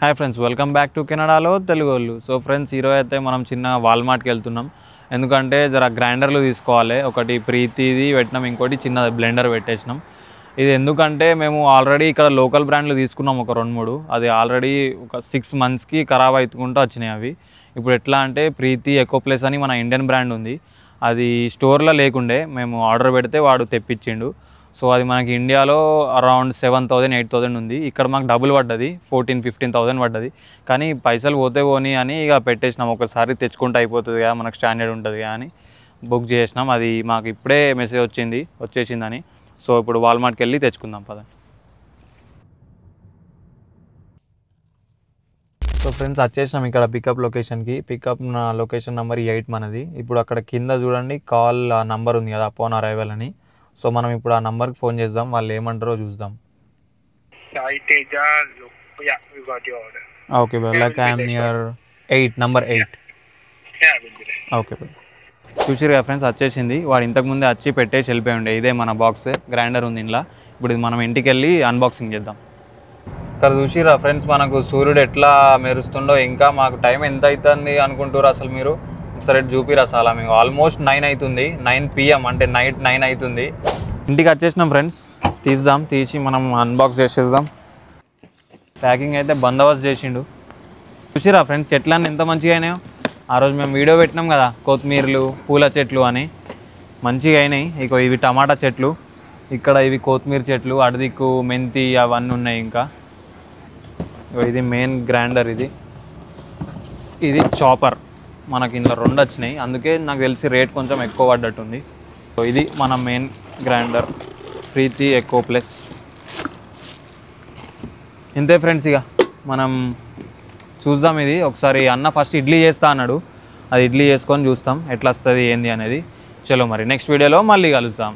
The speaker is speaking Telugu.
Hi friends, welcome back to కెనడాలో తెలుగోళ్ళు. సో ఫ్రెండ్స్, ఈరోజు అయితే మనం చిన్న వాల్మార్ట్కి వెళ్తున్నాం. ఎందుకంటే జర గ్రైండర్లు తీసుకోవాలి. ఒకటి ప్రీతిది పెట్టినాం, ఇంకోటి చిన్న బ్లెండర్ పెట్టేసినాం. ఇది ఎందుకంటే మేము ఆల్రెడీ ఇక్కడ లోకల్ బ్రాండ్లు తీసుకున్నాం ఒక 2-3. అది ఆల్రెడీ ఒక 6 monthsకి ఖరాబ్ అవుతుంటూ వచ్చినాయి అవి. ఇప్పుడు ఎట్లా అంటే ప్రీతి ఎకోప్లేస్ అని మన ఇండియన్ బ్రాండ్ ఉంది. అది స్టోర్లో లేకుండే, మేము ఆర్డర్ పెడితే వాడు తెప్పించిండు. సో అది మనకి ఇండియాలో అరౌండ్ 7,000-8,000 ఉంది. ఇక్కడ మాకు డబుల్ పడ్డది, 14,000-15,000 పడ్డది. కానీ పైసలు పోతే పోనీ అని ఇక పెట్టేసినాం. ఒకసారి తెచ్చుకుంటే అయిపోతుంది కదా, మనకు స్టాండర్డ్ ఉంటుంది అని బుక్ చేసినాం. అది మాకు ఇప్పుడే మెసేజ్ వచ్చేసిందని. సో ఇప్పుడు వాల్మార్ట్కి వెళ్ళి తెచ్చుకుందాం పద. సో ఫ్రెండ్స్, వచ్చేసినాం ఇక్కడ పికప్ లొకేషన్కి. పికప్ నా లొకేషన్ నెంబర్ 8 మనది. ఇప్పుడు అక్కడ కింద చూడండి కాల్ నంబర్ ఉంది కదా, అపాన్ అరైవల్ అని. సో మనం ఇప్పుడు ఆ నంబర్కి ఫోన్ చేద్దాం, వాళ్ళు ఏమంటారో చూద్దాం. Okay bro, like I'm near 8 number 8. Okay bro, చూసిరు కదా ఫ్రెండ్స్, వచ్చేసింది. వాడు ఇంతకుముందే వచ్చి పెట్టేసి వెళ్ళిపోయి ఉండే. ఇదే మన బాక్స్, గ్రైండర్ ఉంది ఇంట్లో. ఇప్పుడు ఇది మనం ఇంటికి వెళ్ళి అన్బాక్సింగ్ చేద్దాం. ఇక్కడ చూసిరా ఫ్రెండ్స్, మనకు సూర్యుడు ఎట్లా మెరుస్తుండో. ఇంకా మాకు టైం ఎంత అవుతుంది అనుకుంటారు అసలు మీరు? సరే చూపిరా అసలు. మీకు ఆల్మోస్ట్ 9 అవుతుంది, 9 PM, అంటే నైట్ 9 అవుతుంది. ఇంటికి వచ్చేసినాం ఫ్రెండ్స్, తీసి మనం అన్బాక్స్ చేసేద్దాం. ప్యాకింగ్ అయితే బందోబస్తు చేసిండు. చూసిరా ఫ్రెండ్స్, చెట్లన్నీ ఎంత మంచిగా అయినాయో. ఆ రోజు మేము వీడియో పెట్టినాం కదా, కొత్తిమీరలు, పూల చెట్లు అని, మంచిగా అయినాయి. ఇక ఇవి టమాటా చెట్లు, ఇక్కడ ఇవి కొత్తిమీర చెట్లు, అడిదిక్కు మెంతి అవన్నీ ఉన్నాయి. ఇంకా ఇది మెయిన్ గ్రైండర్, ఇది చాపర్. మనకి ఇందులో 2 వచ్చినాయి, అందుకే నాకు తెలిసి రేట్ కొంచెం ఎక్కువ పడ్డట్టుంది. సో ఇది మన మెయిన్ గ్రైండర్, ప్రీతి ఎకోప్లస్. ఇంతే ఫ్రెండ్స్, ఇక మనం చూద్దాం. ఇది ఒకసారి అన్న ఫస్ట్ ఇడ్లీ చేస్తా అన్నాడు, అది ఇడ్లీ చేసుకొని చూస్తాం ఎట్లా వస్తుంది ఏంది అనేది. చలో మరి నెక్స్ట్ వీడియోలో మళ్ళీ కలుద్దాం.